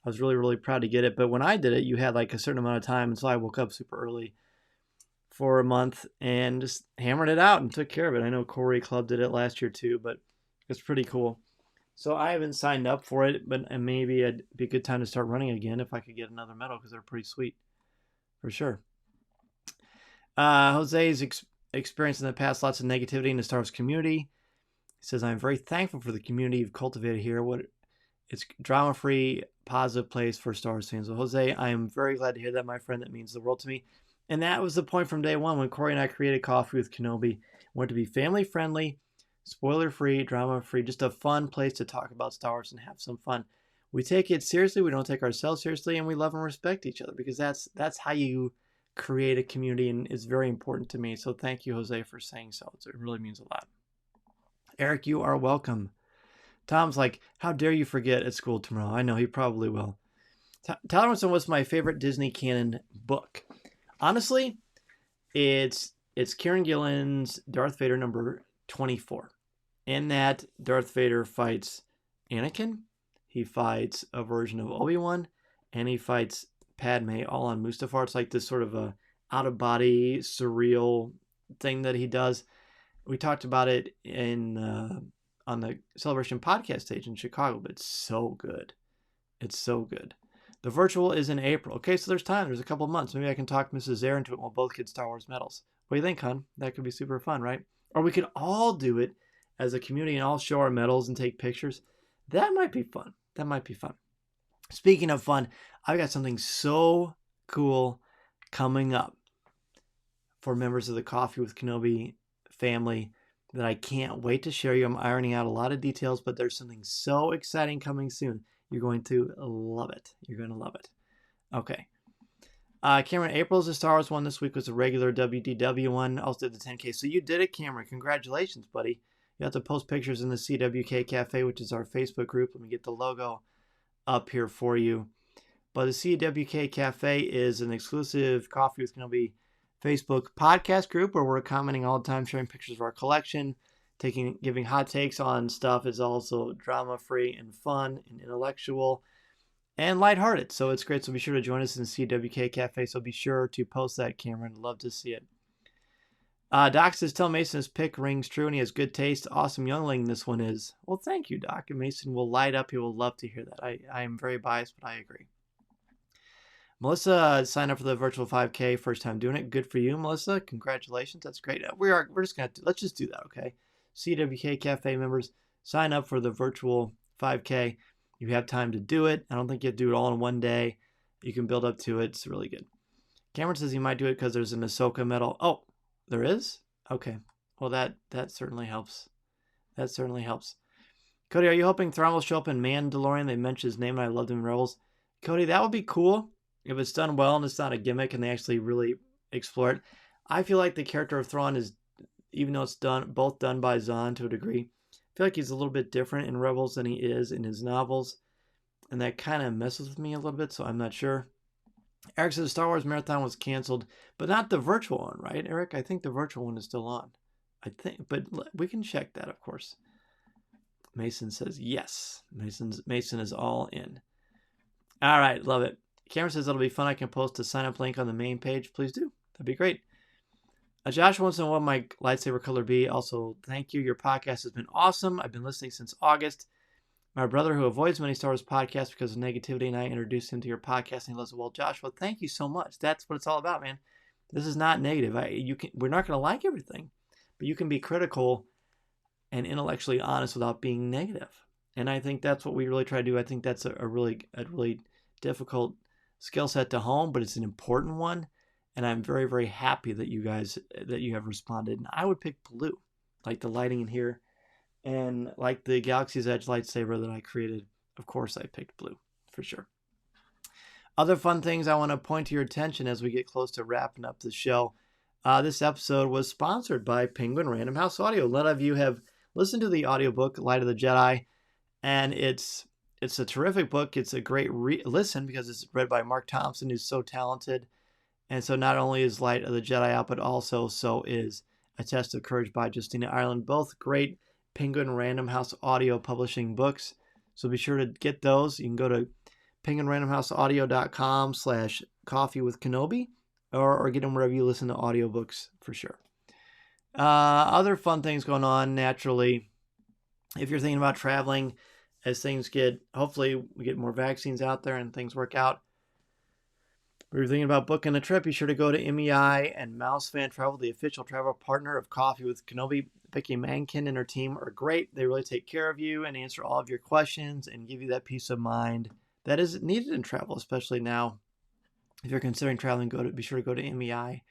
I was really proud to get it. But when I did it, you had like a certain amount of time, and so I woke up super early for a month and just hammered it out and took care of it. I know Corey Club did it last year too, but it's pretty cool. So I haven't signed up for it, but maybe it'd be a good time to start running again if I could get another medal, because they're pretty sweet, for sure. Jose's experienced in the past lots of negativity in the Star Wars community. He says, I'm very thankful for the community you've cultivated here. It's drama-free, positive place for Star Wars fans. So Jose, I am very glad to hear that, my friend. That means the world to me. And that was the point from day one when Corey and I created Coffee with Kenobi. We wanted to be family-friendly, spoiler-free, drama-free, just a fun place to talk about Star Wars and have some fun. We take it seriously. We don't take ourselves seriously, and we love and respect each other, because that's how you create a community, and it's very important to me. So thank you, Jose, for saying so. It really means a lot. Eric, you are welcome. Tom's like, how dare you forget at school tomorrow? I know, he probably will. Tyler wants to know what's my favorite Disney canon book. Honestly, it's Kieran Gillen's Darth Vader number 24. In that, Darth Vader fights Anakin, he fights a version of Obi-Wan, and he fights Padme all on Mustafar. It's like this sort of a out-of-body, surreal thing that he does. We talked about it on the Celebration podcast stage in Chicago, but it's so good. It's so good. The virtual is in April. Okay, so there's time. There's a couple months. Maybe I can talk Mrs. Zare into it, and we'll both get Star Wars medals. What do you think, hon? That could be super fun, right? Or we could all do it as a community and all show our medals and take pictures. That might be fun. That might be fun. Speaking of fun, I've got something so cool coming up for members of the Coffee with Kenobi family that I can't wait to share you. I'm ironing out a lot of details, but there's something so exciting coming soon. You're going to love it. You're going to love it. Okay. Cameron, April's the Star Wars one. This week was a regular WDW one. Also did the 10K. So you did it, Cameron. Congratulations, buddy. You have to post pictures in the CWK Cafe, which is our Facebook group. Let me get the logo up here for you. But the CWK Cafe is an exclusive Coffee with Kenobi Facebook podcast group where we're commenting all the time, sharing pictures of our collection, giving hot takes on stuff. It's also drama-free and fun and intellectual and lighthearted. So it's great. So be sure to join us in the CWK Cafe. So be sure to post that, Cameron. Love to see it. Doc says, tell Mason his pick rings true and he has good taste. Awesome youngling this one is. Well, thank you, Doc. And Mason will light up. He will love to hear that. I am very biased, but I agree. Melissa signed up for the virtual 5K. First time doing it. Good for you, Melissa. Congratulations. That's great. We're just going to let's just do that, okay? CWK Cafe members, sign up for the virtual 5K. You have time to do it. I don't think you have to do it all in one day. You can build up to it. It's really good. Cameron says he might do it because there's an Ahsoka medal. Oh, there is? Okay. Well, that certainly helps. That certainly helps. Cody, are you hoping Thrawn will show up in Mandalorian? They mentioned his name and I loved him in Rebels. Cody, that would be cool if it's done well and it's not a gimmick and they actually really explore it. I feel like the character of Thrawn is, even though it's both done by Zahn to a degree, I feel like he's a little bit different in Rebels than he is in his novels. And that kind of messes with me a little bit, so I'm not sure. Eric says the Star Wars Marathon was canceled, but not the virtual one, right, Eric? I think the virtual one is still on. I think, but we can check that, of course. Mason says yes. Mason is all in. All right, love it. Cameron says it'll be fun. I can post a sign-up link on the main page. Please do. That'd be great. Josh wants to know what my lightsaber color be. Also, thank you. Your podcast has been awesome. I've been listening since August. My brother, who avoids many Star Wars podcasts because of negativity, and I introduced him to your podcast, and he loves it. Well, Joshua, thank you so much. That's what it's all about, man. This is not negative. We're not going to like everything, but you can be critical and intellectually honest without being negative. And I think that's what we really try to do. I think that's a really difficult skill set to hone, but it's an important one. And I'm very, very happy that you have responded. And I would pick blue, like the lighting in here. And like the Galaxy's Edge lightsaber that I created, of course I picked blue, for sure. Other fun things I want to point to your attention as we get close to wrapping up the show. This episode was sponsored by Penguin Random House Audio. A lot of you have listened to the audiobook, Light of the Jedi, and it's a terrific book. It's a great listen because it's read by Mark Thompson, who's so talented. And so not only is Light of the Jedi out, but also so is A Test of Courage by Justina Ireland. Both great Penguin Random House Audio publishing books. So be sure to get those. You can go to penguinrandomhouseaudio.com/coffeewithkenobi or get them wherever you listen to audiobooks for sure. Other fun things going on naturally. If you're thinking about traveling, as things hopefully we get more vaccines out there and things work out. If you're thinking about booking a trip, be sure to go to MEI and Mouse Fan Travel, the official travel partner of Coffee with Kenobi. Becky Mankin and her team are great. They really take care of you and answer all of your questions and give you that peace of mind that is needed in travel, especially now. If you're considering traveling, be sure to go to MEI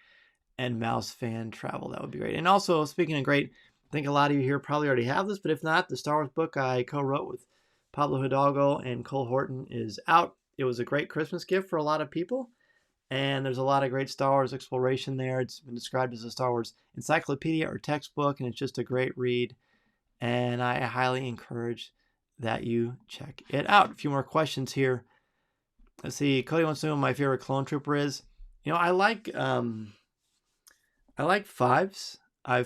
and Mouse Fan Travel. That would be great. And also, speaking of great, I think a lot of you here probably already have this, but if not, the Star Wars book I co-wrote with Pablo Hidalgo and Cole Horton is out. It was a great Christmas gift for a lot of people. And there's a lot of great Star Wars exploration there. It's been described as a Star Wars encyclopedia or textbook, and it's just a great read. And I highly encourage that you check it out. A few more questions here. Let's see. Cody wants to know what my favorite clone trooper is. I like Fives. I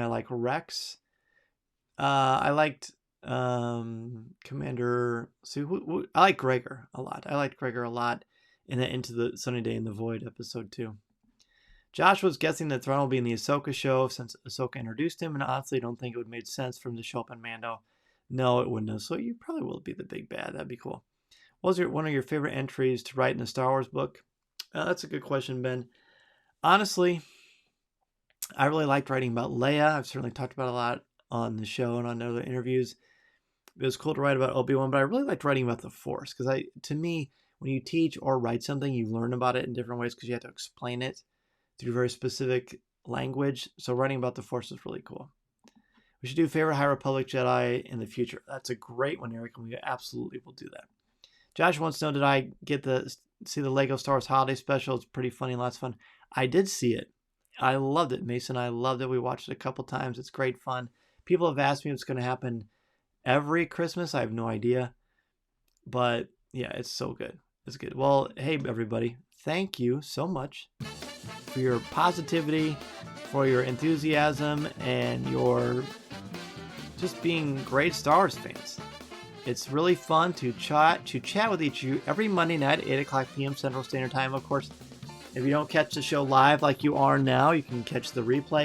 like Rex. I liked Commander. I like Gregor a lot. I liked Gregor a lot. In Into the Sunny Day in the Void episode 2. Josh was guessing that Thrawn will be in the Ahsoka show since Ahsoka introduced him, and honestly don't think it would make sense for him to show up in Mando. No, it wouldn't have. So you probably will be the big bad. That'd be cool. What was one of your favorite entries to write in a Star Wars book? That's a good question, Ben. Honestly, I really liked writing about Leia. I've certainly talked about it a lot on the show and on other interviews. It was cool to write about Obi-Wan, but I really liked writing about the Force because to me, when you teach or write something, you learn about it in different ways because you have to explain it through very specific language. So writing about the Force is really cool. We should do favorite High Republic Jedi in the future. That's a great one, Eric, and we absolutely will do that. Josh wants to know, did I see the Lego Star Wars Holiday Special? It's pretty funny, lots of fun. I did see it. I loved it, Mason. I loved it. We watched it a couple times. It's great fun. People have asked me if it's going to happen every Christmas. I have no idea. But yeah, it's so good. It's good. Well, hey, everybody. Thank you so much for your positivity, for your enthusiasm, and your just being great Star Wars fans. It's really fun to chat with each of you every Monday night at 8 o'clock p.m. Central Standard Time. Of course, if you don't catch the show live like you are now, you can catch the replay.